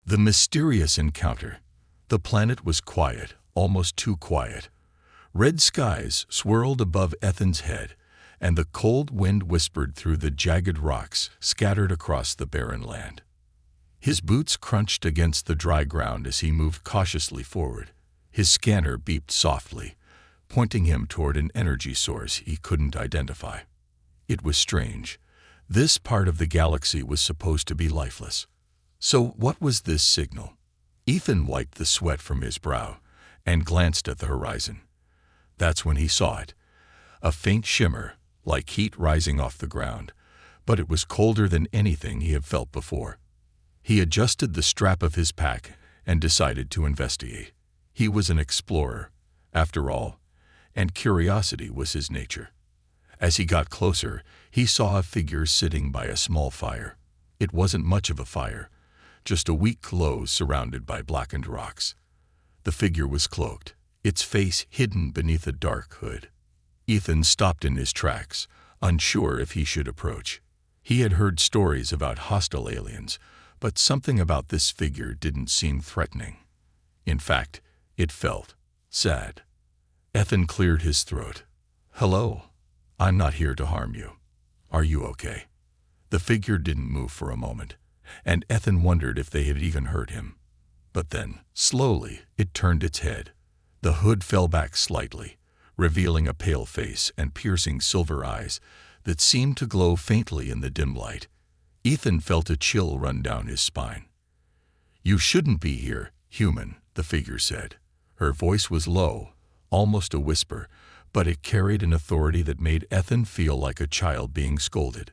The mysterious encounter. The planet was quiet, almost too quiet. Red skies swirled above Ethan's head, and the cold wind whispered through the jagged rocks scattered across the barren land. His boots crunched against the dry ground as he moved cautiously forward. His scanner beeped softly, pointing him toward an energy source he couldn't identify. It was strange. This part of the galaxy was supposed to be lifeless. So what was this signal? Ethan wiped the sweat from his brow and glanced at the horizon. That's when he saw it. A faint shimmer, like heat rising off the ground, but it was colder than anything he had felt before. He adjusted the strap of his pack and decided to investigate. He was an explorer, after all, and curiosity was his nature. As he got closer, he saw a figure sitting by a small fire. It wasn't much of a fire, just a weak glow surrounded by blackened rocks. The figure was cloaked, its face hidden beneath a dark hood. Ethan stopped in his tracks, unsure if he should approach. He had heard stories about hostile aliens, but something about this figure didn't seem threatening. In fact, it felt sad. Ethan cleared his throat. "Hello. I'm not here to harm you. Are you okay?" The figure didn't move for a moment, and Ethan wondered if they had even heard him. But then, slowly, it turned its head. The hood fell back slightly, revealing a pale face and piercing silver eyes that seemed to glow faintly in the dim light. Ethan felt a chill run down his spine. "You shouldn't be here, human," the figure said. Her voice was low, almost a whisper, but it carried an authority that made Ethan feel like a child being scolded.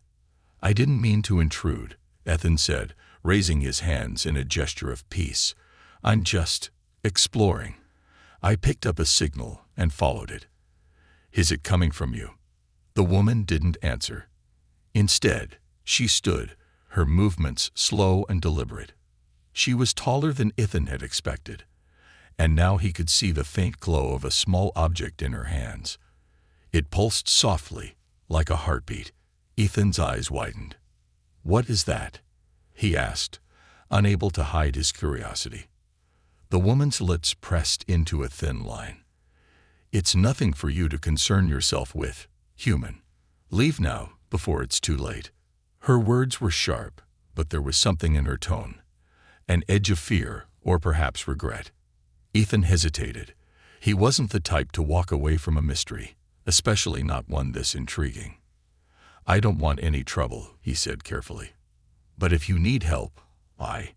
"I didn't mean to intrude," Ethan said, raising his hands in a gesture of peace. "I'm just exploring. I picked up a signal and followed it." "Is it coming from you?" The woman didn't answer. Instead, she stood, her movements slow and deliberate. She was taller than Ethan had expected, and now he could see the faint glow of a small object in her hands. It pulsed softly, like a heartbeat. Ethan's eyes widened. "What is that?" he asked, unable to hide his curiosity. The woman's lips pressed into a thin line. "It's nothing for you to concern yourself with, human. Leave now, before it's too late." Her words were sharp, but there was something in her tone, an edge of fear or perhaps regret. Ethan hesitated. He wasn't the type to walk away from a mystery, especially not one this intriguing. "I don't want any trouble," he said carefully. "But if you need help, I—"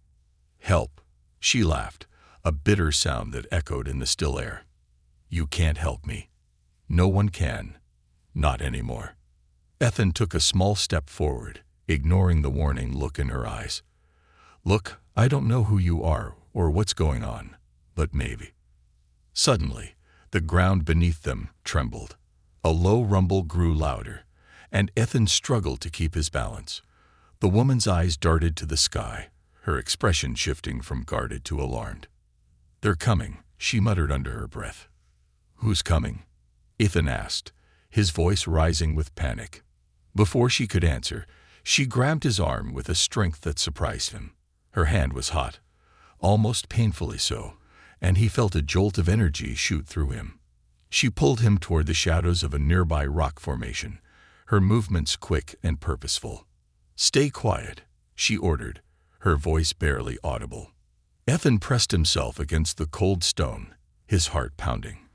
"Help," she laughed, a bitter sound that echoed in the still air. "You can't help me. No one can. Not anymore." Ethan took a small step forward, ignoring the warning look in her eyes. "Look, I don't know who you are or what's going on, but maybe." Suddenly, the ground beneath them trembled. A low rumble grew louder, and Ethan struggled to keep his balance. The woman's eyes darted to the sky, her expression shifting from guarded to alarmed. "They're coming," she muttered under her breath. "Who's coming?" Ethan asked, his voice rising with panic. Before she could answer, she grabbed his arm with a strength that surprised him. Her hand was hot, almost painfully so, and he felt a jolt of energy shoot through him. She pulled him toward the shadows of a nearby rock formation, her movements quick and purposeful. "Stay quiet," she ordered, her voice barely audible. Ethan pressed himself against the cold stone, his heart pounding.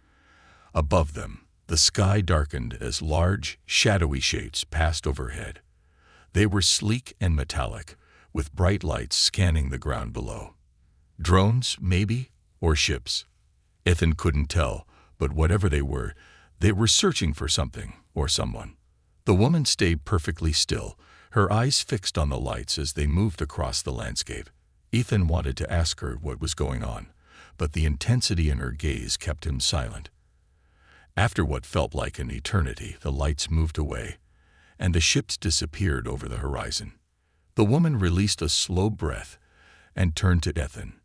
Above them, the sky darkened as large, shadowy shapes passed overhead. They were sleek and metallic, with bright lights scanning the ground below. Drones, maybe, or ships. Ethan couldn't tell, but whatever they were searching for something or someone. The woman stayed perfectly still, her eyes fixed on the lights as they moved across the landscape. Ethan wanted to ask her what was going on, but the intensity in her gaze kept him silent. After what felt like an eternity, the lights moved away, and the ships disappeared over the horizon. The woman released a slow breath and turned to Ethan.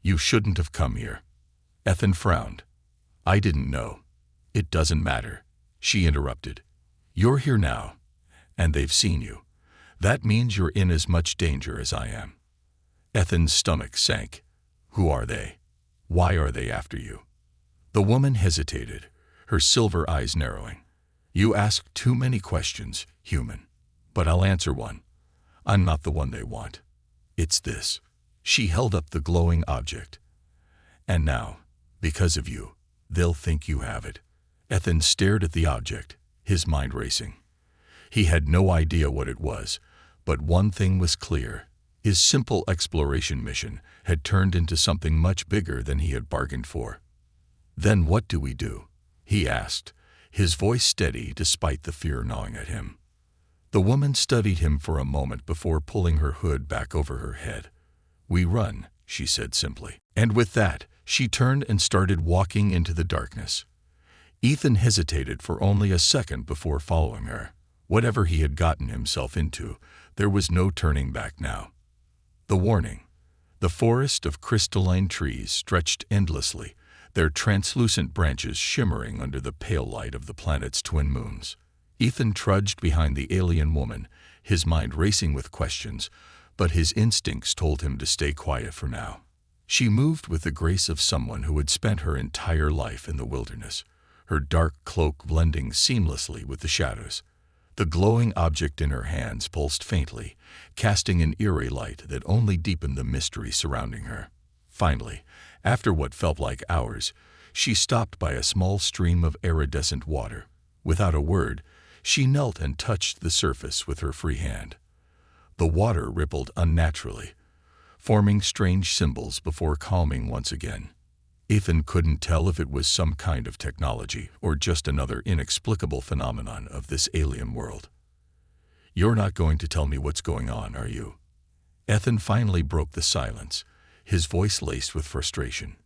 "You shouldn't have come here." Ethan frowned. "I didn't know." "It doesn't matter," she interrupted. "You're here now, and they've seen you. That means you're in as much danger as I am." Ethan's stomach sank. Who are they? Why are they after you? The woman hesitated, her silver eyes narrowing. You ask too many questions, human. But I'll answer one. I'm not the one they want. It's this. She held up the glowing object. And now, because of you, they'll think you have it. Ethan stared at the object, his mind racing. He had no idea what it was, but one thing was clear. His simple exploration mission had turned into something much bigger than he had bargained for. Then what do we do? He asked, his voice steady despite the fear gnawing at him. The woman studied him for a moment before pulling her hood back over her head. We run, she said simply. And with that, she turned and started walking into the darkness. Ethan hesitated for only a second before following her. Whatever he had gotten himself into, there was no turning back now. The warning. The forest of crystalline trees stretched endlessly, their translucent branches shimmering under the pale light of the planet's twin moons. Ethan trudged behind the alien woman, his mind racing with questions, but his instincts told him to stay quiet for now. She moved with the grace of someone who had spent her entire life in the wilderness, her dark cloak blending seamlessly with the shadows. The glowing object in her hands pulsed faintly, casting an eerie light that only deepened the mystery surrounding her. Finally, after what felt like hours, she stopped by a small stream of iridescent water. Without a word, she knelt and touched the surface with her free hand. The water rippled unnaturally, forming strange symbols before calming once again. Ethan couldn't tell if it was some kind of technology or just another inexplicable phenomenon of this alien world. You're not going to tell me what's going on, are you? Ethan finally broke the silence, his voice laced with frustration.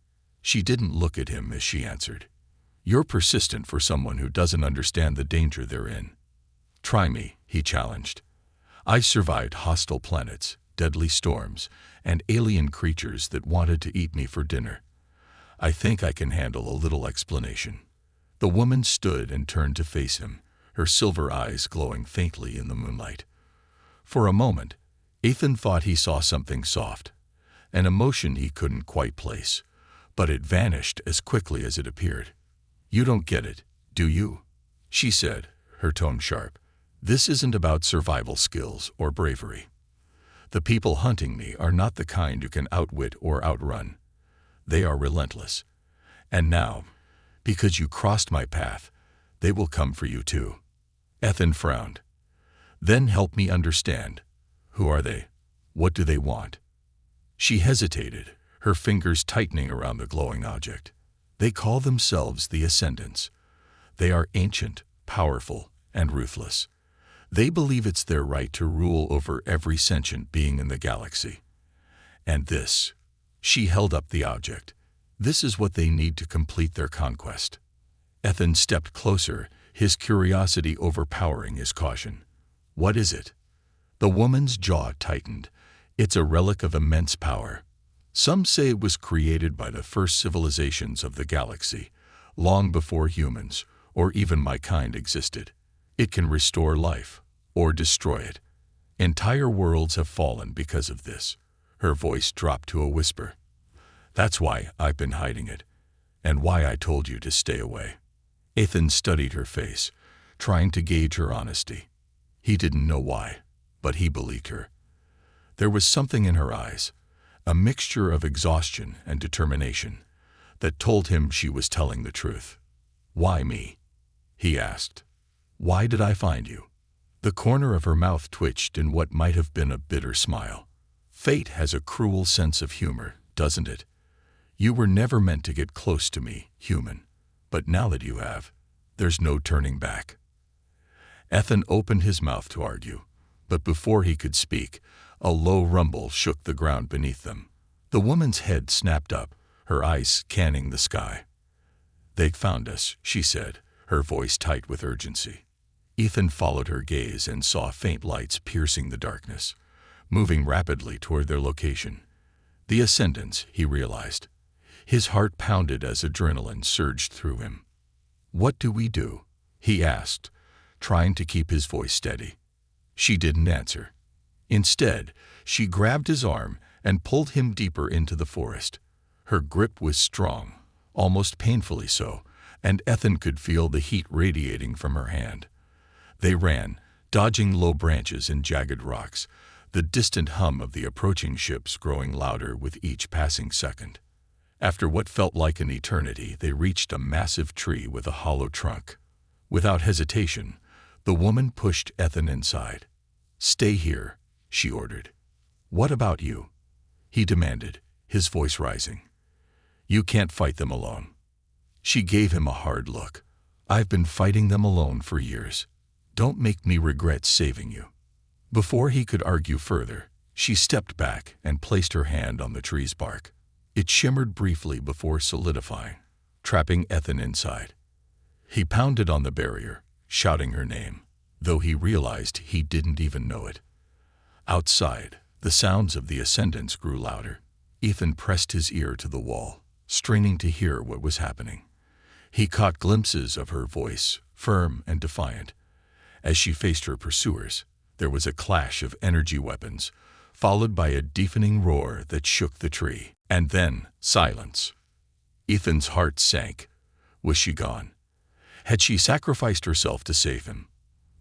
She didn't look at him as she answered. You're persistent for someone who doesn't understand the danger they're in. Try me, he challenged. I survived hostile planets, deadly storms, and alien creatures that wanted to eat me for dinner. I think I can handle a little explanation. The woman stood and turned to face him, her silver eyes glowing faintly in the moonlight. For a moment, Ethan thought he saw something soft, an emotion he couldn't quite place, but it vanished as quickly as it appeared. You don't get it, do you? She said, her tone sharp. This isn't about survival skills or bravery. The people hunting me are not the kind who can outwit or outrun. They are relentless. And now, because you crossed my path, they will come for you too. Ethan frowned. Then help me understand. Who are they? What do they want? She hesitated, her fingers tightening around the glowing object. They call themselves the Ascendants. They are ancient, powerful, and ruthless. They believe it's their right to rule over every sentient being in the galaxy. And this, she held up the object. This is what they need to complete their conquest. Ethan stepped closer, his curiosity overpowering his caution. What is it? The woman's jaw tightened. It's a relic of immense power. Some say it was created by the first civilizations of the galaxy, long before humans, or even my kind, existed. It can restore life, or destroy it. Entire worlds have fallen because of this. Her voice dropped to a whisper. That's why I've been hiding it, and why I told you to stay away. Ethan studied her face, trying to gauge her honesty. He didn't know why, but he believed her. There was something in her eyes, a mixture of exhaustion and determination, that told him she was telling the truth. Why me? He asked. Why did I find you? The corner of her mouth twitched in what might have been a bitter smile. Fate has a cruel sense of humor, doesn't it? You were never meant to get close to me, human. But now that you have, there's no turning back. Ethan opened his mouth to argue, but before he could speak, a low rumble shook the ground beneath them. The woman's head snapped up, her eyes scanning the sky. They found us, she said, her voice tight with urgency. Ethan followed her gaze and saw faint lights piercing the darkness, moving rapidly toward their location. The Ascendants, he realized. His heart pounded as adrenaline surged through him. What do we do? He asked, trying to keep his voice steady. She didn't answer. Instead, she grabbed his arm and pulled him deeper into the forest. Her grip was strong, almost painfully so, and Ethan could feel the heat radiating from her hand. They ran, dodging low branches and jagged rocks, the distant hum of the approaching ships growing louder with each passing second. After what felt like an eternity, they reached a massive tree with a hollow trunk. Without hesitation, the woman pushed Ethan inside. "Stay here," she ordered. "What about you?" he demanded, his voice rising. "You can't fight them alone." She gave him a hard look. "I've been fighting them alone for years. Don't make me regret saving you." Before he could argue further, she stepped back and placed her hand on the tree's bark. It shimmered briefly before solidifying, trapping Ethan inside. He pounded on the barrier, shouting her name, though he realized he didn't even know it. Outside, the sounds of the ascendants grew louder. Ethan pressed his ear to the wall, straining to hear what was happening. He caught glimpses of her voice, firm and defiant. As she faced her pursuers, there was a clash of energy weapons, followed by a deafening roar that shook the tree. And then, silence. Ethan's heart sank. Was she gone? Had she sacrificed herself to save him?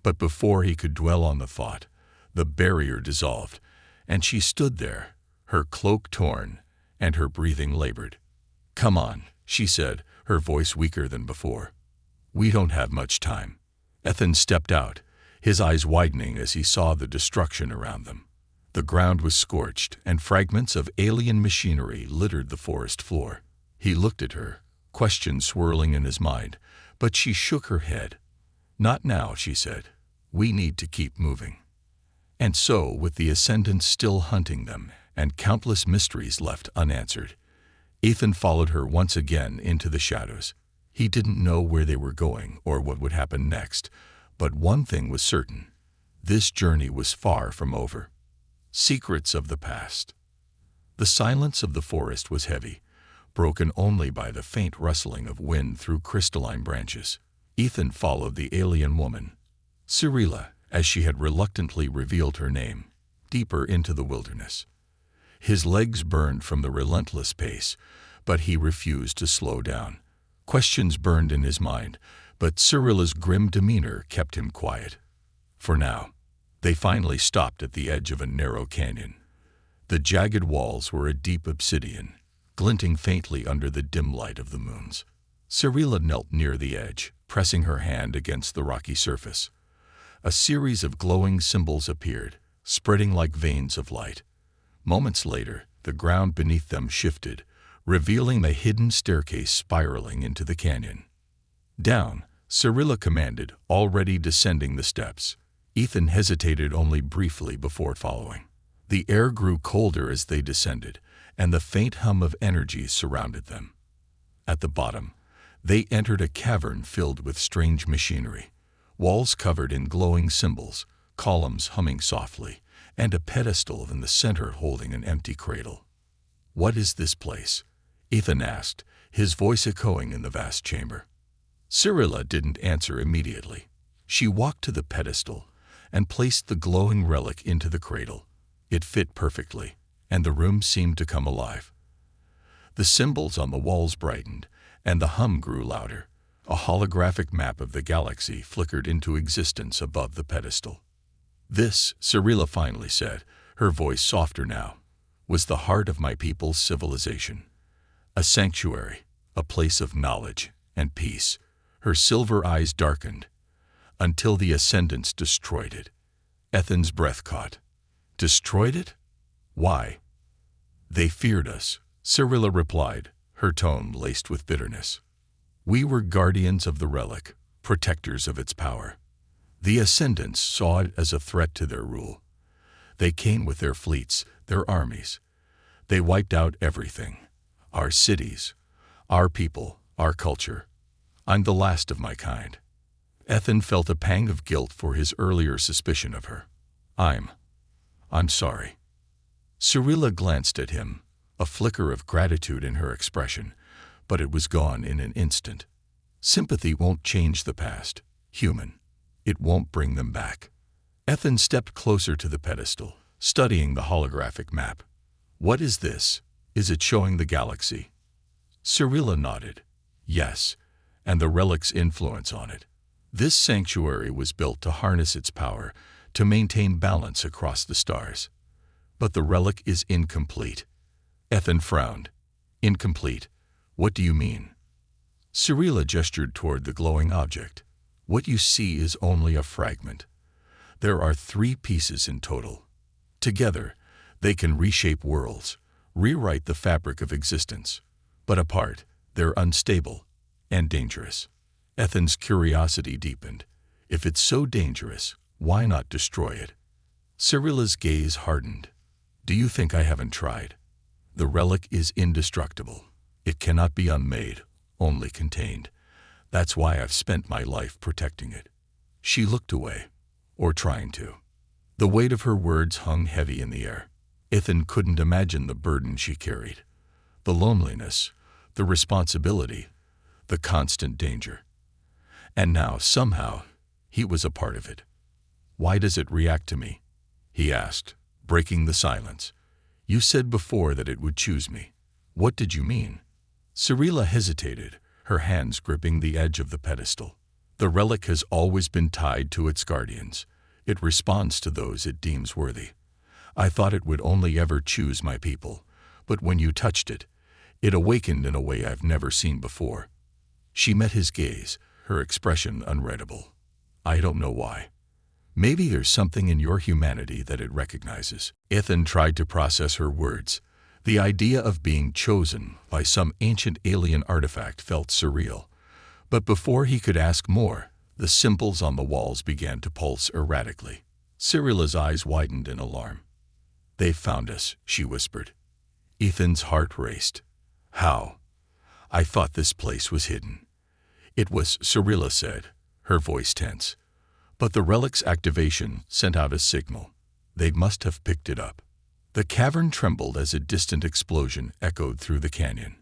But before he could dwell on the thought, the barrier dissolved, and she stood there, her cloak torn and her breathing labored. "Come on," she said, her voice weaker than before. "We don't have much time." Ethan stepped out, his eyes widening as he saw the destruction around them. The ground was scorched, and fragments of alien machinery littered the forest floor. He looked at her, questions swirling in his mind, but she shook her head. "Not now," she said. "We need to keep moving." And so, with the ascendants still hunting them, and countless mysteries left unanswered, Ethan followed her once again into the shadows. He didn't know where they were going or what would happen next, but one thing was certain: this journey was far from over. Secrets of the past. The silence of the forest was heavy, broken only by the faint rustling of wind through crystalline branches. Ethan followed the alien woman, Cyrilla, as she had reluctantly revealed her name, deeper into the wilderness. His legs burned from the relentless pace, but he refused to slow down. Questions burned in his mind, but Cyrilla's grim demeanor kept him quiet. For now, they finally stopped at the edge of a narrow canyon. The jagged walls were a deep obsidian, glinting faintly under the dim light of the moons. Cyrilla knelt near the edge, pressing her hand against the rocky surface. A series of glowing symbols appeared, spreading like veins of light. Moments later, the ground beneath them shifted, revealing the hidden staircase spiraling into the canyon. "Down," Cyrilla commanded, already descending the steps. Ethan hesitated only briefly before following. The air grew colder as they descended, and the faint hum of energy surrounded them. At the bottom, they entered a cavern filled with strange machinery, walls covered in glowing symbols, columns humming softly, and a pedestal in the center holding an empty cradle. "What is this place?" Ethan asked, his voice echoing in the vast chamber. Cyrilla didn't answer immediately. She walked to the pedestal and placed the glowing relic into the cradle. It fit perfectly, and the room seemed to come alive. The symbols on the walls brightened, and the hum grew louder. A holographic map of the galaxy flickered into existence above the pedestal. "This," Cyrilla finally said, her voice softer now, "was the heart of my people's civilization. A sanctuary, a place of knowledge and peace." Her silver eyes darkened. "Until the ascendants destroyed it." Ethan's breath caught. "Destroyed it? Why?" "They feared us," Cyrilla replied, her tone laced with bitterness. "We were guardians of the relic, protectors of its power. The ascendants saw it as a threat to their rule. They came with their fleets, their armies. They wiped out everything. Our cities, our people, our culture. I'm the last of my kind." Ethan felt a pang of guilt for his earlier suspicion of her. I'm sorry." Cyrilla glanced at him, a flicker of gratitude in her expression, but it was gone in an instant. Sympathy won't change the past, human. It won't bring them back. Ethan stepped closer to the pedestal, studying the holographic map. What is this? Is it showing the galaxy? Cyrilla nodded. Yes, and the relic's influence on it. This sanctuary was built to harness its power, to maintain balance across the stars. But the relic is incomplete. Ethan frowned. Incomplete? What do you mean? Cyrilla gestured toward the glowing object. What you see is only a fragment. There are 3 pieces in total. Together, they can reshape worlds, rewrite the fabric of existence. But apart, they're unstable and dangerous. Ethan's curiosity deepened. If it's so dangerous, why not destroy it? Cyrilla's gaze hardened. Do you think I haven't tried? The relic is indestructible. It cannot be unmade, only contained. That's why I've spent my life protecting it. She looked away, or trying to. The weight of her words hung heavy in the air. Ethan couldn't imagine the burden she carried. The loneliness, the responsibility, the constant danger. And now, somehow, he was a part of it. Why does it react to me? He asked, breaking the silence. You said before that it would choose me. What did you mean? Cyrilla hesitated, her hands gripping the edge of the pedestal. The relic has always been tied to its guardians. It responds to those it deems worthy. I thought it would only ever choose my people, but when you touched it, it awakened in a way I've never seen before. She met his gaze, her expression unreadable. I don't know why. Maybe there's something in your humanity that it recognizes. Ethan tried to process her words. The idea of being chosen by some ancient alien artifact felt surreal. But before he could ask more, the symbols on the walls began to pulse erratically. Cyrilla's eyes widened in alarm. They've found us, she whispered. Ethan's heart raced. How? I thought this place was hidden. It was, Cyrilla said, her voice tense. But the relic's activation sent out a signal. They must have picked it up. The cavern trembled as a distant explosion echoed through the canyon.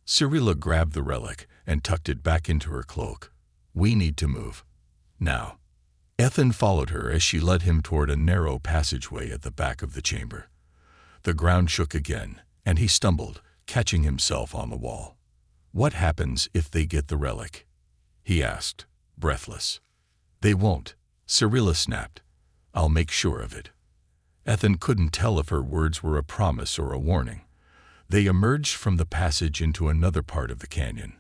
Cyrilla grabbed the relic and tucked it back into her cloak. We need to move. Now. Ethan followed her as she led him toward a narrow passageway at the back of the chamber. The ground shook again, and he stumbled, catching himself on the wall. What happens if they get the relic? He asked, breathless. They won't, Cyrilla snapped. I'll make sure of it. Ethan couldn't tell if her words were a promise or a warning. They emerged from the passage into another part of the canyon,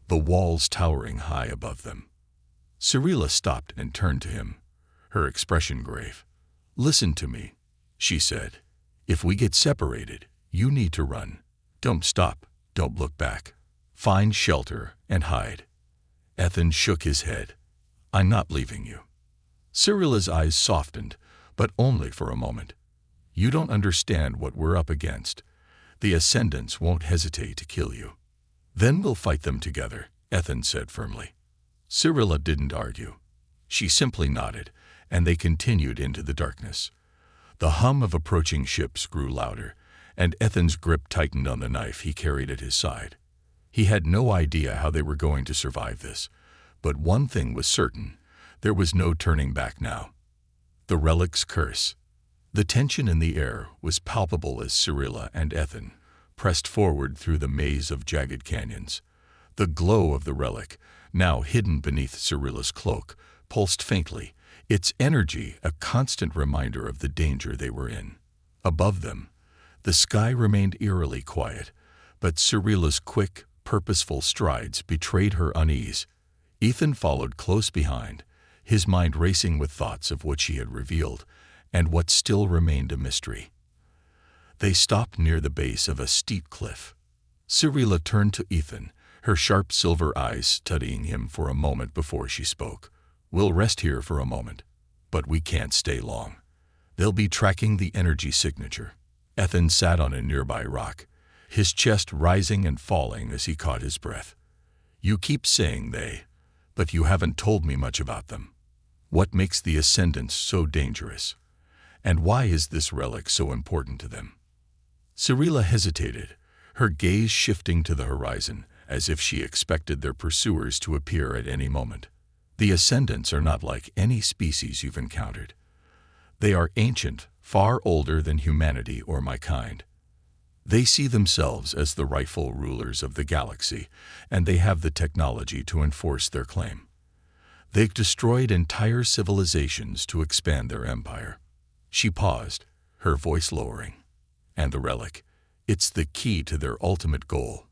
the walls towering high above them. Cyrilla stopped and turned to him, her expression grave. Listen to me, she said. If we get separated, you need to run. Don't stop, don't look back. Find shelter and hide. Ethan shook his head. I'm not leaving you. Cyrilla's eyes softened, but only for a moment. You don't understand what we're up against. The Ascendants won't hesitate to kill you. Then we'll fight them together, Ethan said firmly. Cyrilla didn't argue. She simply nodded, and they continued into the darkness. The hum of approaching ships grew louder, and Ethan's grip tightened on the knife he carried at his side. He had no idea how they were going to survive this, but one thing was certain. There was no turning back now. The relic's curse. The tension in the air was palpable as Cyrilla and Ethan pressed forward through the maze of jagged canyons. The glow of the relic, now hidden beneath Cyrilla's cloak, pulsed faintly, its energy a constant reminder of the danger they were in. Above them, the sky remained eerily quiet, but Cyrilla's quick, purposeful strides betrayed her unease. Ethan followed close behind, his mind racing with thoughts of what she had revealed and what still remained a mystery. They stopped near the base of a steep cliff. Cyrilla turned to Ethan, her sharp silver eyes studying him for a moment before she spoke. We'll rest here for a moment, but we can't stay long. They'll be tracking the energy signature. Ethan sat on a nearby rock, his chest rising and falling as he caught his breath. You keep saying they, but you haven't told me much about them. What makes the Ascendants so dangerous? And why is this relic so important to them? Cyrilla hesitated, her gaze shifting to the horizon, as if she expected their pursuers to appear at any moment. The Ascendants are not like any species you've encountered. They are ancient, far older than humanity or my kind. They see themselves as the rightful rulers of the galaxy, and they have the technology to enforce their claim. They've destroyed entire civilizations to expand their empire. She paused, her voice lowering. And the relic, it's the key to their ultimate goal.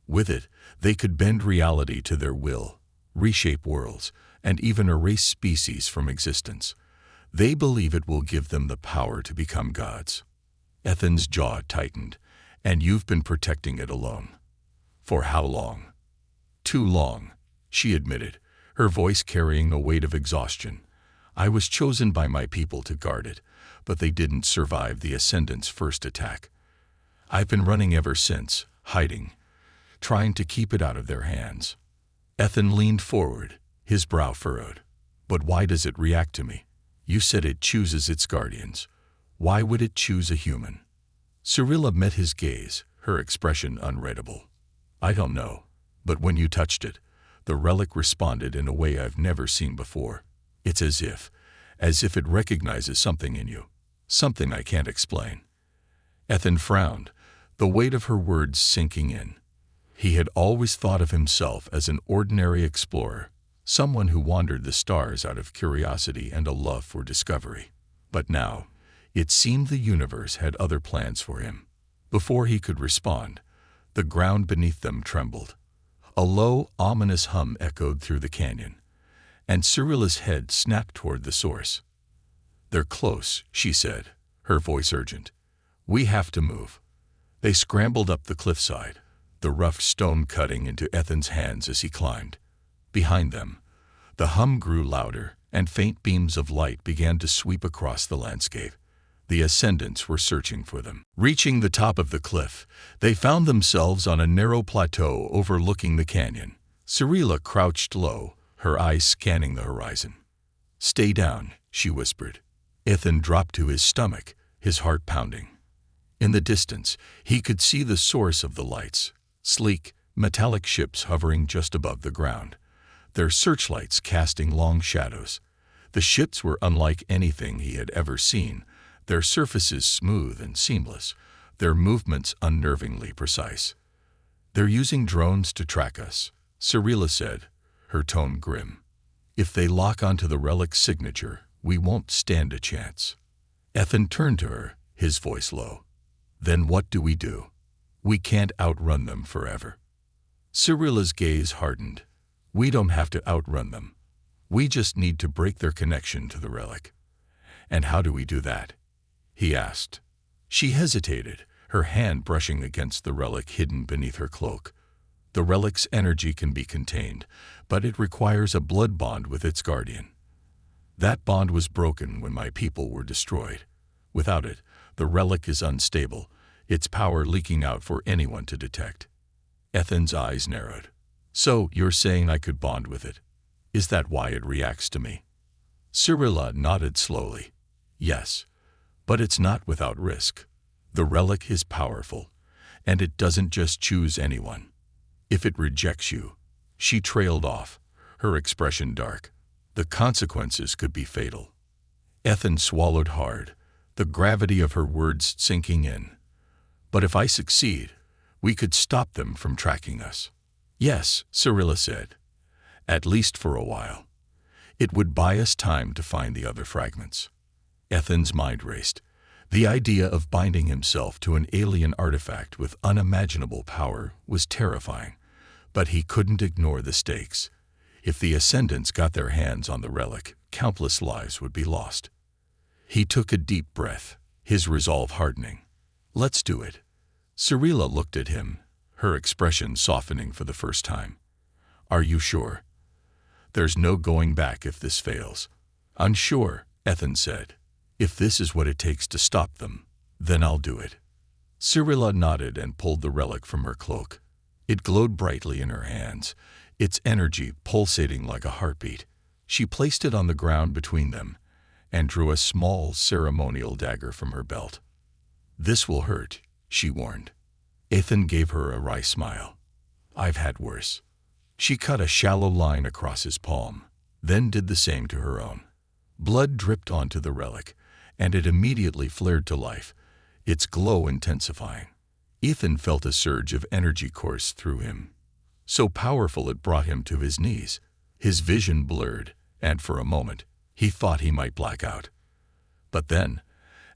With it, they could bend reality to their will, reshape worlds, and even erase species from existence. They believe it will give them the power to become gods. Ethan's jaw tightened. And you've been protecting it alone. For how long? Too long, she admitted, her voice carrying the weight of exhaustion. I was chosen by my people to guard it, but they didn't survive the Ascendant's first attack. I've been running ever since, hiding, trying to keep it out of their hands. Ethan leaned forward, his brow furrowed. But why does it react to me? You said it chooses its guardians. Why would it choose a human? Cyrilla met his gaze, her expression unreadable. I don't know, but when you touched it, the relic responded in a way I've never seen before. It's as if it recognizes something in you, something I can't explain. Ethan frowned, the weight of her words sinking in. He had always thought of himself as an ordinary explorer, someone who wandered the stars out of curiosity and a love for discovery. But now, it seemed the universe had other plans for him. Before he could respond, the ground beneath them trembled. A low, ominous hum echoed through the canyon, and Cyrilla's head snapped toward the source. They're close, she said, her voice urgent. We have to move. They scrambled up the cliffside, the rough stone cutting into Ethan's hands as he climbed. Behind them, the hum grew louder, and faint beams of light began to sweep across the landscape. The Ascendants were searching for them. Reaching the top of the cliff, they found themselves on a narrow plateau overlooking the canyon. Cyrilla crouched low, her eyes scanning the horizon. Stay down, she whispered. Ethan dropped to his stomach, his heart pounding. In the distance, he could see the source of the lights, sleek, metallic ships hovering just above the ground, their searchlights casting long shadows. The ships were unlike anything he had ever seen, their surfaces smooth and seamless, their movements unnervingly precise. They're using drones to track us, Cyrilla said, her tone grim. If they lock onto the relic's signature, we won't stand a chance. Ethan turned to her, his voice low. Then what do? We can't outrun them forever. Cyrilla's gaze hardened. We don't have to outrun them. We just need to break their connection to the relic. And how do we do that? He asked. She hesitated, her hand brushing against the relic hidden beneath her cloak. The relic's energy can be contained, but it requires a blood bond with its guardian. That bond was broken when my people were destroyed. Without it, the relic is unstable, its power leaking out for anyone to detect. Ethan's eyes narrowed. So, you're saying I could bond with it? Is that why it reacts to me? Cyrilla nodded slowly. Yes, but it's not without risk. The relic is powerful, and it doesn't just choose anyone. If it rejects you, she trailed off, her expression dark. The consequences could be fatal. Ethan swallowed hard, the gravity of her words sinking in. But if I succeed, we could stop them from tracking us. Yes, Cyrilla said. At least for a while. It would buy us time to find the other fragments. Ethan's mind raced. The idea of binding himself to an alien artifact with unimaginable power was terrifying, but he couldn't ignore the stakes. If the Ascendants got their hands on the relic, countless lives would be lost. He took a deep breath, his resolve hardening. Let's do it. Cyrilla looked at him, her expression softening for the first time. Are you sure? There's no going back if this fails. Unsure, Ethan said. If this is what it takes to stop them, then I'll do it. Cyrilla nodded and pulled the relic from her cloak. It glowed brightly in her hands, its energy pulsating like a heartbeat. She placed it on the ground between them and drew a small ceremonial dagger from her belt. This will hurt, she warned. Ethan gave her a wry smile. I've had worse. She cut a shallow line across his palm, then did the same to her own. Blood dripped onto the relic, and it immediately flared to life, its glow intensifying. Ethan felt a surge of energy course through him, so powerful it brought him to his knees. His vision blurred, and for a moment, he thought he might black out. But then,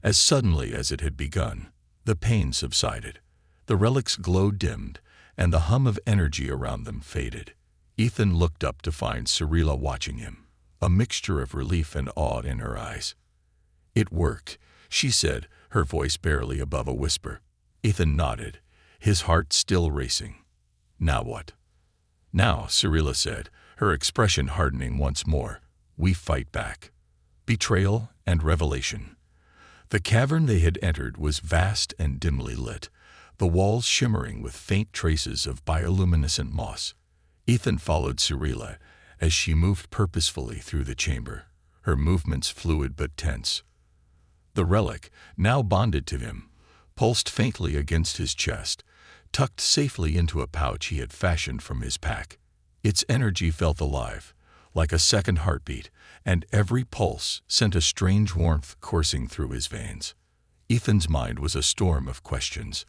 as suddenly as it had begun, the pain subsided. The relic's glow dimmed, and the hum of energy around them faded. Ethan looked up to find Cirilla watching him, a mixture of relief and awe in her eyes. "It worked," she said, her voice barely above a whisper. Ethan nodded, his heart still racing. "Now what?" "Now," Cirilla said, her expression hardening once more, "we fight back." Betrayal and revelation. The cavern they had entered was vast and dimly lit, the walls shimmering with faint traces of bioluminescent moss. Ethan followed Cirilla as she moved purposefully through the chamber, her movements fluid but tense. The relic, now bonded to him, pulsed faintly against his chest, tucked safely into a pouch he had fashioned from his pack. Its energy felt alive, like a second heartbeat, and every pulse sent a strange warmth coursing through his veins. Ethan's mind was a storm of questions.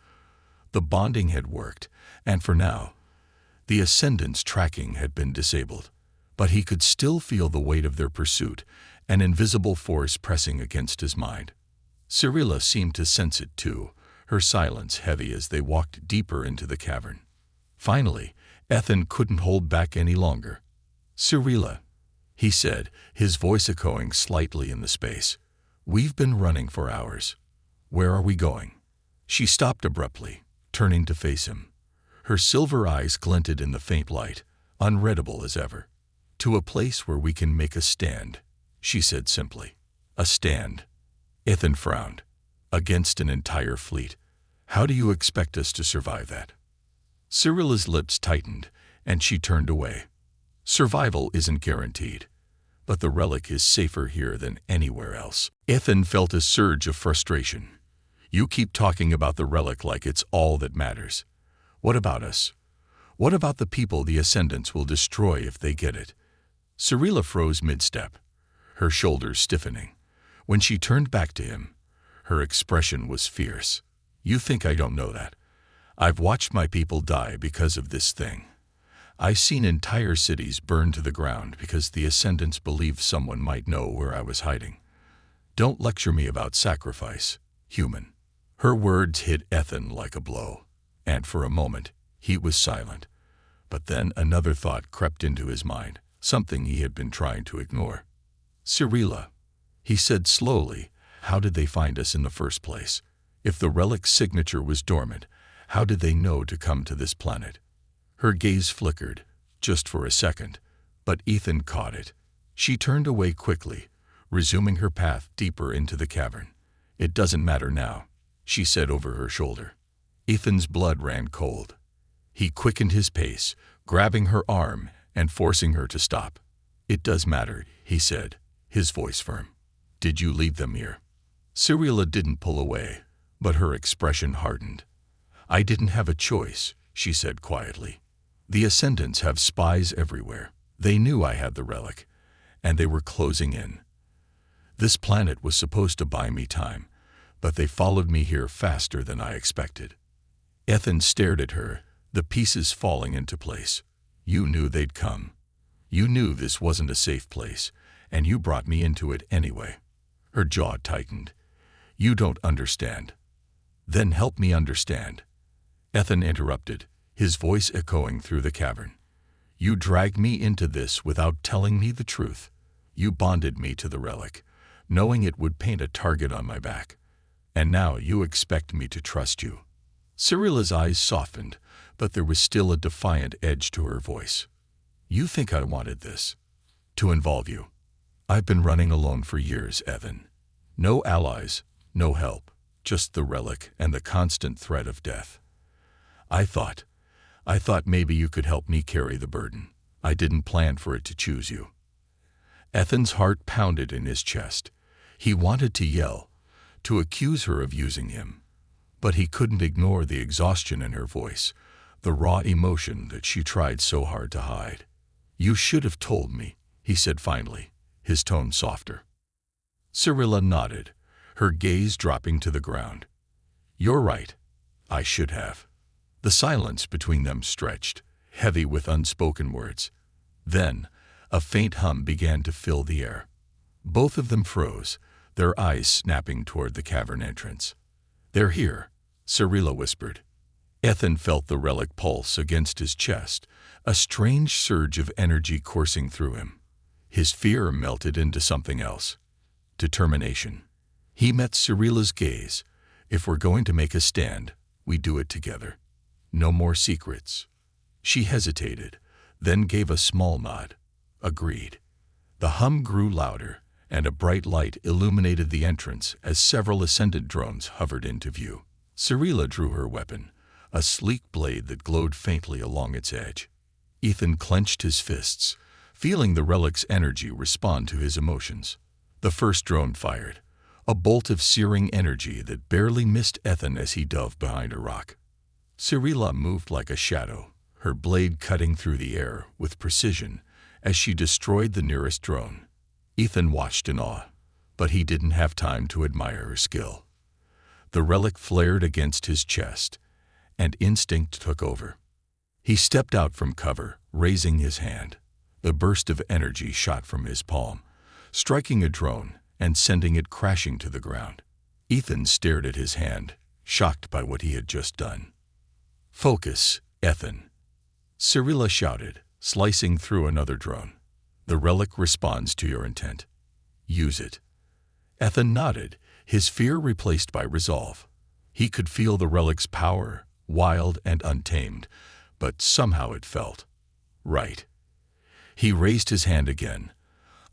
The bonding had worked, and for now, the Ascendant's tracking had been disabled. But he could still feel the weight of their pursuit, an invisible force pressing against his mind. Cirilla seemed to sense it too, her silence heavy as they walked deeper into the cavern. Finally, Ethan couldn't hold back any longer. "Cirilla," he said, his voice echoing slightly in the space. "We've been running for hours. Where are we going?" She stopped abruptly, turning to face him. Her silver eyes glinted in the faint light, unreadable as ever. "To a place where we can make a stand," she said simply. "A stand." Ethan frowned. "Against an entire fleet. How do you expect us to survive that?" Cirilla's lips tightened, and she turned away. "Survival isn't guaranteed, but the relic is safer here than anywhere else." Ethan felt a surge of frustration. "You keep talking about the relic like it's all that matters. What about us? What about the people the Ascendants will destroy if they get it?" Cirilla froze mid-step, her shoulders stiffening. When she turned back to him, her expression was fierce. "You think I don't know that? I've watched my people die because of this thing. I've seen entire cities burn to the ground because the Ascendants believed someone might know where I was hiding. Don't lecture me about sacrifice, human." Her words hit Ethan like a blow, and for a moment he was silent. But then another thought crept into his mind, something he had been trying to ignore. "Cirilla," he said slowly, "how did they find us in the first place? If the relic's signature was dormant, how did they know to come to this planet?" Her gaze flickered, just for a second, but Ethan caught it. She turned away quickly, resuming her path deeper into the cavern. "It doesn't matter now," she said over her shoulder. Ethan's blood ran cold. He quickened his pace, grabbing her arm and forcing her to stop. "It does matter," he said, his voice firm. "Did you lead them here?" Cirilla didn't pull away, but her expression hardened. "I didn't have a choice," she said quietly. "The Ascendants have spies everywhere. They knew I had the relic, and they were closing in. This planet was supposed to buy me time, but they followed me here faster than I expected." Ethan stared at her, the pieces falling into place. "You knew they'd come. You knew this wasn't a safe place, and you brought me into it anyway." Her jaw tightened. "You don't understand." "Then help me understand," Ethan interrupted, his voice echoing through the cavern. "You dragged me into this without telling me the truth. You bonded me to the relic, knowing it would paint a target on my back. And now you expect me to trust you." Cirilla's eyes softened, but there was still a defiant edge to her voice. "You think I wanted this? To involve you? I've been running alone for years, Ethan. No allies, no help, just the relic and the constant threat of death. I thought maybe you could help me carry the burden. I didn't plan for it to choose you." Ethan's heart pounded in his chest. He wanted to yell, to accuse her of using him, but he couldn't ignore the exhaustion in her voice, the raw emotion that she tried so hard to hide. "You should have told me," he said finally, his tone softer. Cirilla nodded, her gaze dropping to the ground. "You're right. I should have. The silence between them stretched, heavy with unspoken words. Then, a faint hum began to fill the air. Both of them froze, their eyes snapping toward the cavern entrance. "They're here," Cirilla whispered. Ethan felt the relic pulse against his chest, a strange surge of energy coursing through him. His fear melted into something else. Determination. He met Cirilla's gaze. "If we're going to make a stand, we do it together. No more secrets." She hesitated, then gave a small nod. Agreed. The hum grew louder, and a bright light illuminated the entrance as several ascendant drones hovered into view. Cirilla drew her weapon, a sleek blade that glowed faintly along its edge. Ethan clenched his fists, feeling the relic's energy respond to his emotions. The first drone fired, a bolt of searing energy that barely missed Ethan as he dove behind a rock. Cirilla moved like a shadow, her blade cutting through the air with precision as she destroyed the nearest drone. Ethan watched in awe, but he didn't have time to admire her skill. The relic flared against his chest, and instinct took over. He stepped out from cover, raising his hand. The burst of energy shot from his palm, striking a drone and sending it crashing to the ground. Ethan stared at his hand, shocked by what he had just done. "Focus, Ethan," Cirilla shouted, slicing through another drone. "The relic responds to your intent. Use it." Ethan nodded, his fear replaced by resolve. He could feel the relic's power, wild and untamed, but somehow it felt right. He raised his hand again,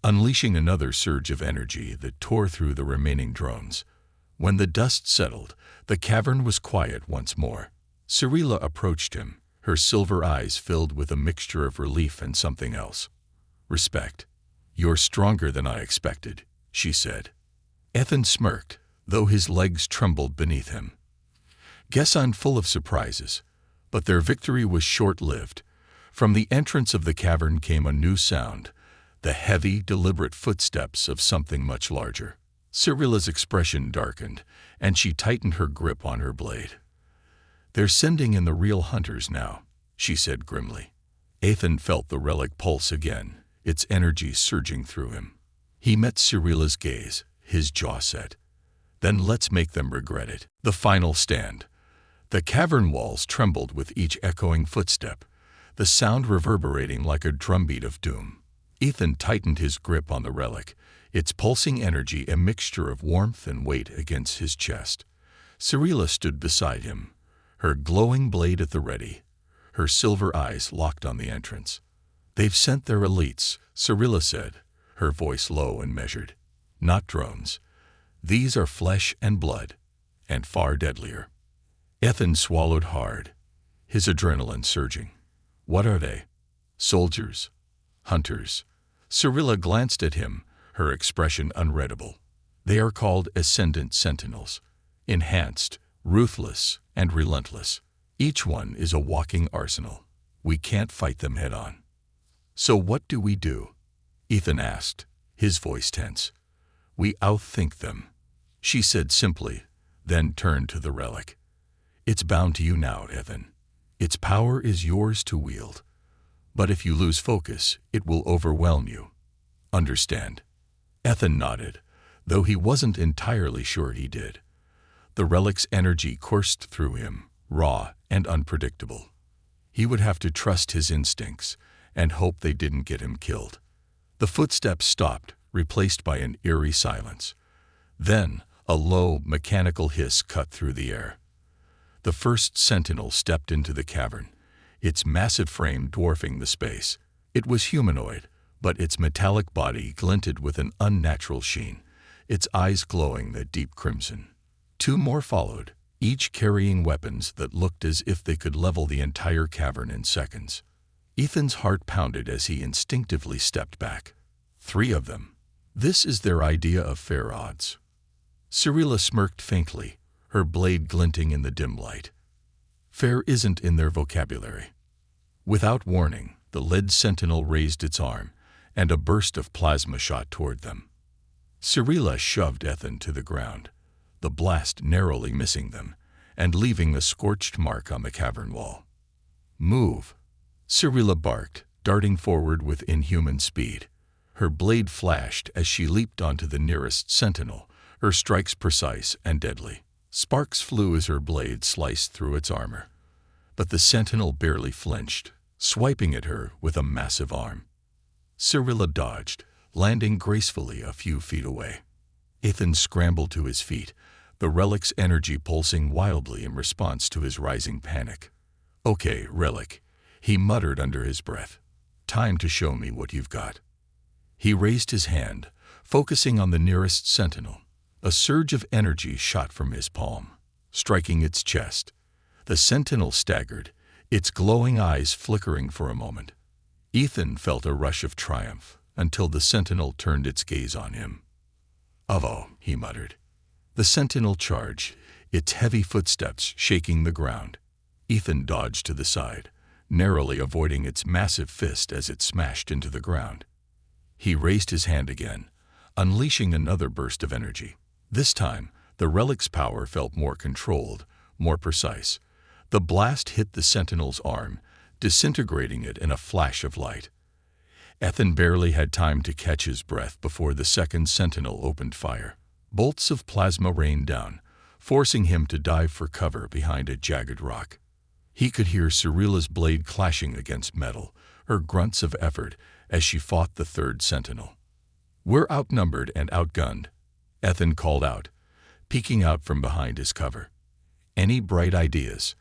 unleashing another surge of energy that tore through the remaining drones. When the dust settled, the cavern was quiet once more. Cirilla approached him, her silver eyes filled with a mixture of relief and something else. "Respect. You're stronger than I expected," she said. Ethan smirked, though his legs trembled beneath him. "Guess I'm full of surprises." But their victory was short-lived. From the entrance of the cavern came a new sound, the heavy, deliberate footsteps of something much larger. Cirilla's expression darkened, and she tightened her grip on her blade. "They're sending in the real hunters now," she said grimly. Ethan felt the relic pulse again, its energy surging through him. He met Cirilla's gaze, his jaw set. "Then let's make them regret it." The final stand. The cavern walls trembled with each echoing footstep, the sound reverberating like a drumbeat of doom. Ethan tightened his grip on the relic, its pulsing energy a mixture of warmth and weight against his chest. Cirilla stood beside him, her glowing blade at the ready, her silver eyes locked on the entrance. "They've sent their elites," Cirilla said, her voice low and measured. "Not drones. These are flesh and blood, and far deadlier." Ethan swallowed hard, his adrenaline surging. "What are they? Soldiers? Hunters?" Cirilla glanced at him, her expression unreadable. "They are called Ascendant Sentinels. Enhanced, ruthless, and relentless. Each one is a walking arsenal. We can't fight them head-on." "So what do we do?" Ethan asked, his voice tense. "We outthink them," she said simply, then turned to the relic. "It's bound to you now, Ethan. Its power is yours to wield. But if you lose focus, it will overwhelm you. Understand?" Ethan nodded, though he wasn't entirely sure he did. The relic's energy coursed through him, raw and unpredictable. He would have to trust his instincts and hope they didn't get him killed. The footsteps stopped, replaced by an eerie silence. Then, a low, mechanical hiss cut through the air. The first sentinel stepped into the cavern, its massive frame dwarfing the space. It was humanoid, but its metallic body glinted with an unnatural sheen, its eyes glowing a deep crimson. Two more followed, each carrying weapons that looked as if they could level the entire cavern in seconds. Ethan's heart pounded as he instinctively stepped back. 3 of them. This is their idea of fair odds. Cirilla smirked faintly, her blade glinting in the dim light. Fair isn't in their vocabulary. Without warning, the lead sentinel raised its arm, and a burst of plasma shot toward them. Cirilla shoved Ethan to the ground, the blast narrowly missing them, and leaving a scorched mark on the cavern wall. "Move!" Cyrilla barked, darting forward with inhuman speed. Her blade flashed as she leaped onto the nearest sentinel, her strikes precise and deadly. Sparks flew as her blade sliced through its armor. But the sentinel barely flinched, swiping at her with a massive arm. Cyrilla dodged, landing gracefully a few feet away. Ethan scrambled to his feet, the relic's energy pulsing wildly in response to his rising panic. "Okay, relic," he muttered under his breath. "Time to show me what you've got." He raised his hand, focusing on the nearest sentinel. A surge of energy shot from his palm, striking its chest. The sentinel staggered, its glowing eyes flickering for a moment. Ethan felt a rush of triumph until the sentinel turned its gaze on him. "Avo," he muttered. The sentinel charged, its heavy footsteps shaking the ground. Ethan dodged to the side, narrowly avoiding its massive fist as it smashed into the ground. He raised his hand again, unleashing another burst of energy. This time, the relic's power felt more controlled, more precise. The blast hit the sentinel's arm, disintegrating it in a flash of light. Ethan barely had time to catch his breath before the second sentinel opened fire. Bolts of plasma rained down, forcing him to dive for cover behind a jagged rock. He could hear Cyrilla's blade clashing against metal, her grunts of effort as she fought the third sentinel. "We're outnumbered and outgunned," Ethan called out, peeking out from behind his cover. "Any bright ideas?"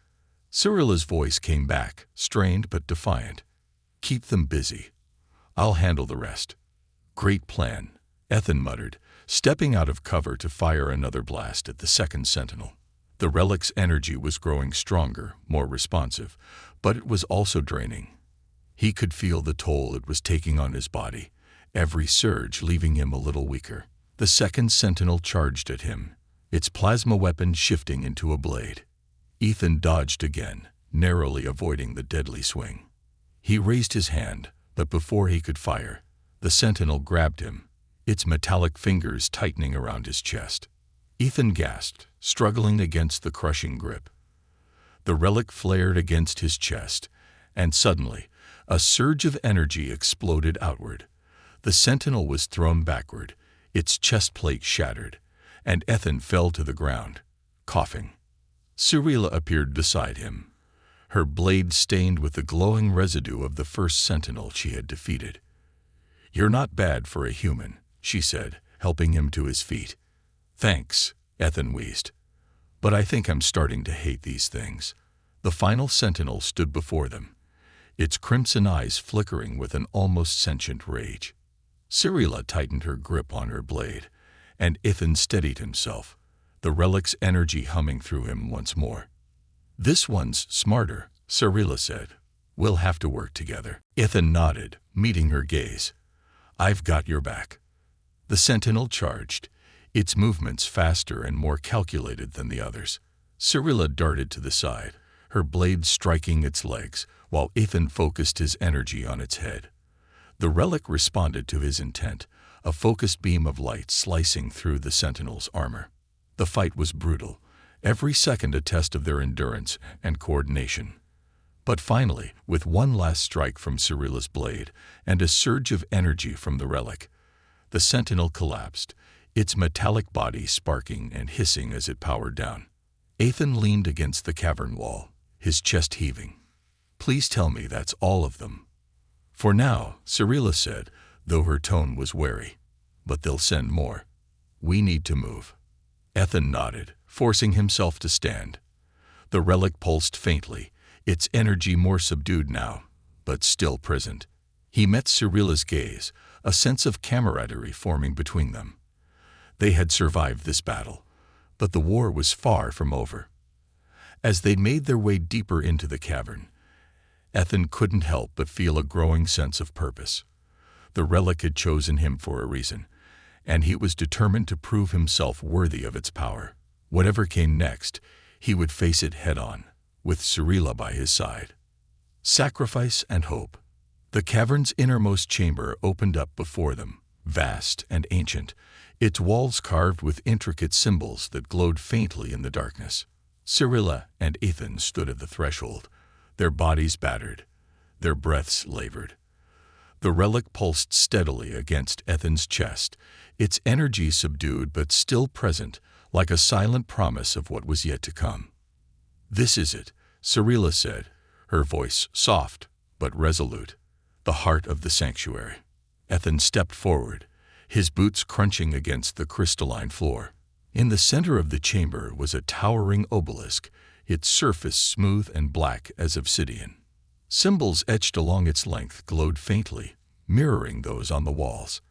Cyrilla's voice came back, strained but defiant. "Keep them busy. I'll handle the rest." "Great plan," Ethan muttered, stepping out of cover to fire another blast at the second sentinel. The relic's energy was growing stronger, more responsive, but it was also draining. He could feel the toll it was taking on his body, every surge leaving him a little weaker. The second sentinel charged at him, its plasma weapon shifting into a blade. Ethan dodged again, narrowly avoiding the deadly swing. He raised his hand, but before he could fire, the sentinel grabbed him, its metallic fingers tightening around his chest. Ethan gasped, struggling against the crushing grip. The relic flared against his chest, and suddenly, a surge of energy exploded outward. The sentinel was thrown backward, its chest plate shattered, and Ethan fell to the ground, coughing. Cyrilla appeared beside him, her blade stained with the glowing residue of the first sentinel she had defeated. "You're not bad for a human," she said, helping him to his feet. "Thanks," Ethan wheezed. "But I think I'm starting to hate these things." The final sentinel stood before them, its crimson eyes flickering with an almost sentient rage. Cyrilla tightened her grip on her blade, and Ethan steadied himself, the relic's energy humming through him once more. "This one's smarter," Cyrilla said. "We'll have to work together." Ethan nodded, meeting her gaze. "I've got your back." The sentinel charged, its movements faster and more calculated than the others. Cyrilla darted to the side, her blade striking its legs, while Ethan focused his energy on its head. The relic responded to his intent, a focused beam of light slicing through the sentinel's armor. The fight was brutal, every second a test of their endurance and coordination. But finally, with one last strike from Cyrilla's blade and a surge of energy from the relic, the sentinel collapsed, its metallic body sparking and hissing as it powered down. Ethan leaned against the cavern wall, his chest heaving. "Please tell me that's all of them." "For now," Cyrilla said, though her tone was wary. "But they'll send more. We need to move." Ethan nodded, forcing himself to stand. The relic pulsed faintly, its energy more subdued now, but still present. He met Cyrilla's gaze, a sense of camaraderie forming between them. They had survived this battle, but the war was far from over. As they made their way deeper into the cavern, Ethan couldn't help but feel a growing sense of purpose. The relic had chosen him for a reason, and he was determined to prove himself worthy of its power. Whatever came next, he would face it head-on, with Cyrilla by his side. Sacrifice and hope. The cavern's innermost chamber opened up before them, vast and ancient, its walls carved with intricate symbols that glowed faintly in the darkness. Cyrilla and Ethan stood at the threshold, their bodies battered, their breaths labored. The relic pulsed steadily against Ethan's chest, its energy subdued but still present, like a silent promise of what was yet to come. "This is it," Cyrilla said, her voice soft but resolute. "The heart of the sanctuary." Ethan stepped forward, his boots crunching against the crystalline floor. In the center of the chamber was a towering obelisk, its surface smooth and black as obsidian. Symbols etched along its length glowed faintly, mirroring those on the walls.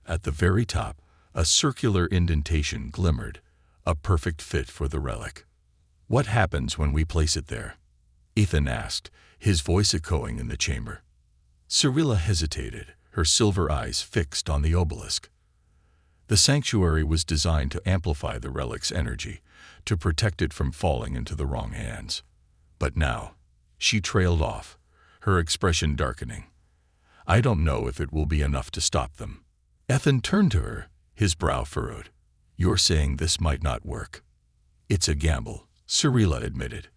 At the very top, a circular indentation glimmered, a perfect fit for the relic. "What happens when we place it there?" Ethan asked, his voice echoing in the chamber. Cyrilla hesitated, her silver eyes fixed on the obelisk. The sanctuary was designed to amplify the relic's energy, to protect it from falling into the wrong hands. But now, she trailed off, her expression darkening. "I don't know if it will be enough to stop them." Ethan turned to her, his brow furrowed. "You're saying this might not work?" "It's a gamble," Cyrilla admitted.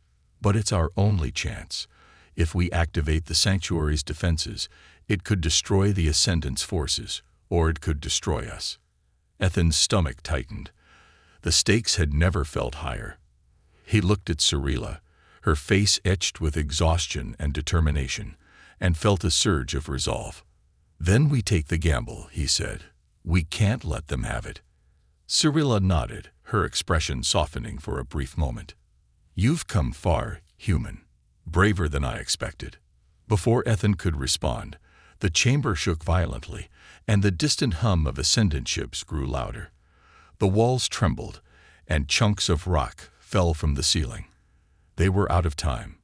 "But it's our only chance. If we activate the sanctuary's defenses, it could destroy the Ascendant's forces, or it could destroy us." Ethan's stomach tightened. The stakes had never felt higher. He looked at Cyrilla, her face etched with exhaustion and determination, and felt a surge of resolve. "Then we take the gamble," he said. "We can't let them have it." Cyrilla nodded, her expression softening for a brief moment. "You've come far, human. Braver than I expected." Before Ethan could respond, the chamber shook violently, and the distant hum of Ascendant ships grew louder. The walls trembled, and chunks of rock fell from the ceiling. They were out of time.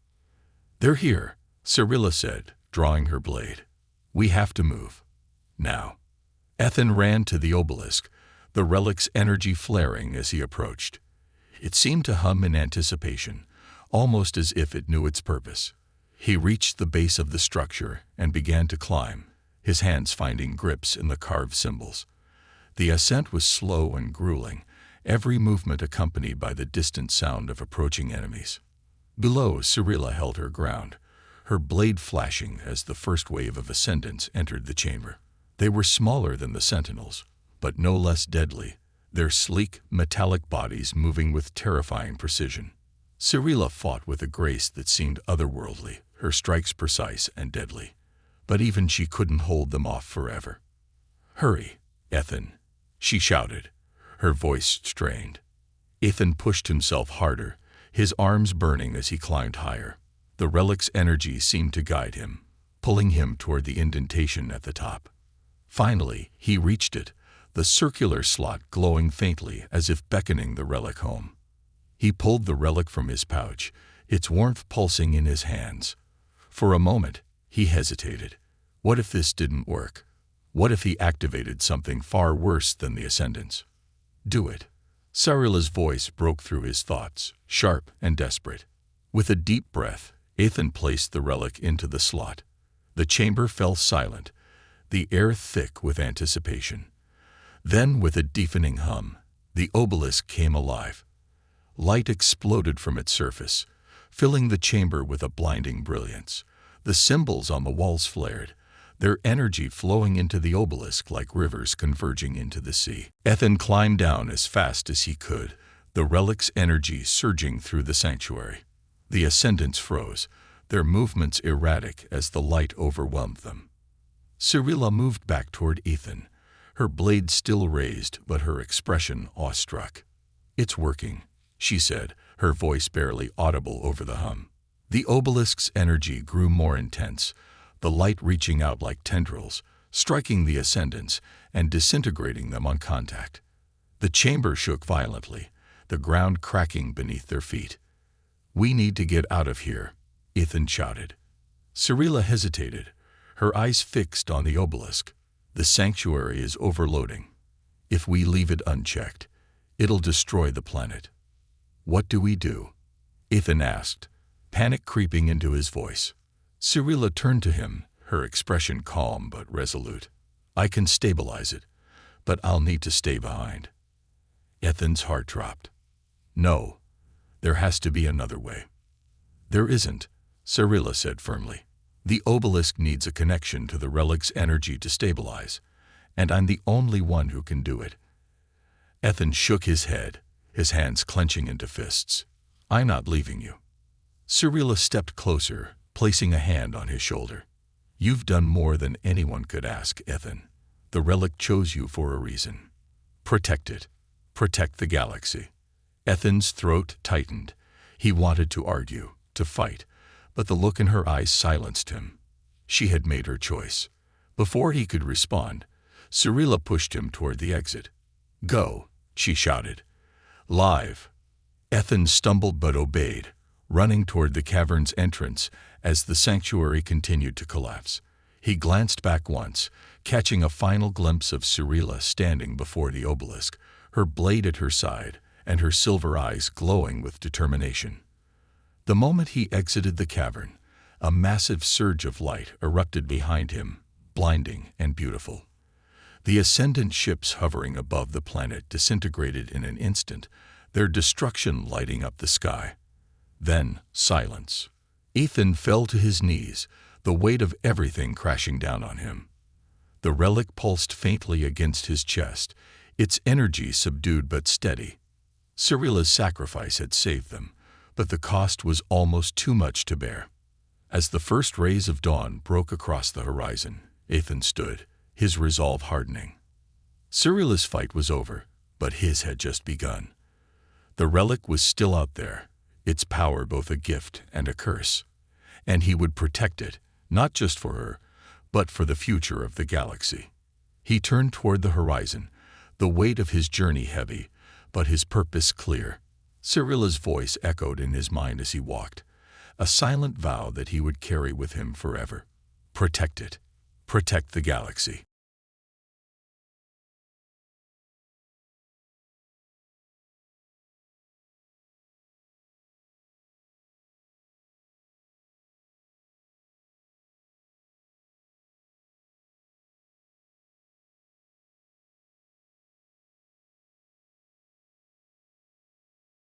"They're here," Cyrilla said, drawing her blade. "We have to move. Now." Ethan ran to the obelisk, the relic's energy flaring as he approached. It seemed to hum in anticipation, almost as if it knew its purpose. He reached the base of the structure and began to climb, his hands finding grips in the carved symbols. The ascent was slow and grueling, every movement accompanied by the distant sound of approaching enemies. Below, Cyrilla held her ground, her blade flashing as the first wave of ascendants entered the chamber. They were smaller than the sentinels, but no less deadly, their sleek, metallic bodies moving with terrifying precision. Cyrilla fought with a grace that seemed otherworldly, her strikes precise and deadly. But even she couldn't hold them off forever. "Hurry, Ethan," she shouted, her voice strained. Ethan pushed himself harder, his arms burning as he climbed higher. The relic's energy seemed to guide him, pulling him toward the indentation at the top. Finally, he reached it, the circular slot glowing faintly as if beckoning the relic home. He pulled the relic from his pouch, its warmth pulsing in his hands. For a moment, he hesitated. What if this didn't work? What if he activated something far worse than the Ascendants? "Do it." Cyrilla's voice broke through his thoughts, sharp and desperate. With a deep breath, Ethan placed the relic into the slot. The chamber fell silent, the air thick with anticipation. Then, with a deafening hum, the obelisk came alive. Light exploded from its surface, filling the chamber with a blinding brilliance. The symbols on the walls flared, their energy flowing into the obelisk like rivers converging into the sea. Ethan climbed down as fast as he could, the relic's energy surging through the sanctuary. The Ascendants froze, their movements erratic as the light overwhelmed them. Cyrilla moved back toward Ethan, her blade still raised but her expression awestruck. "It's working," she said, her voice barely audible over the hum. The obelisk's energy grew more intense, the light reaching out like tendrils, striking the Ascendants and disintegrating them on contact. The chamber shook violently, the ground cracking beneath their feet. "We need to get out of here," Ethan shouted. Cyrilla hesitated, her eyes fixed on the obelisk. "The sanctuary is overloading. If we leave it unchecked, it'll destroy the planet." "What do we do?" Ethan asked, panic creeping into his voice. Cyrilla turned to him, her expression calm but resolute. "I can stabilize it, but I'll need to stay behind." Ethan's heart dropped. "No, There has to be another way. There isn't, Cyrilla said firmly. The obelisk needs a connection to the relic's energy to stabilize, and I'm the only one who can do it. Ethan shook his head, his hands clenching into fists. I'm not leaving you. Cyrilla stepped closer, placing a hand on his shoulder. You've done more than anyone could ask, Ethan. The relic chose you for a reason. Protect it. Protect the galaxy. Ethan's throat tightened. He wanted to argue, to fight, but the look in her eyes silenced him. She had made her choice. Before he could respond, Cyrilla pushed him toward the exit. Go, she shouted. Live. Ethan stumbled but obeyed, running toward the cavern's entrance as the sanctuary continued to collapse. He glanced back once, catching a final glimpse of Cyrilla standing before the obelisk, her blade at her side and her silver eyes glowing with determination. The moment he exited the cavern, a massive surge of light erupted behind him, blinding and beautiful. The ascendant ships hovering above the planet disintegrated in an instant, their destruction lighting up the sky. Then, silence. Ethan fell to his knees, the weight of everything crashing down on him. The relic pulsed faintly against his chest, its energy subdued but steady. Cyrilla's sacrifice had saved them, but the cost was almost too much to bear. As the first rays of dawn broke across the horizon, Ethan stood, his resolve hardening. Cyrilla's fight was over, but his had just begun. The relic was still out there, its power both a gift and a curse, and he would protect it, not just for her, but for the future of the galaxy. He turned toward the horizon, the weight of his journey heavy, but his purpose clear. Cyrilla's voice echoed in his mind as he walked, a silent vow that he would carry with him forever. Protect it. Protect the galaxy.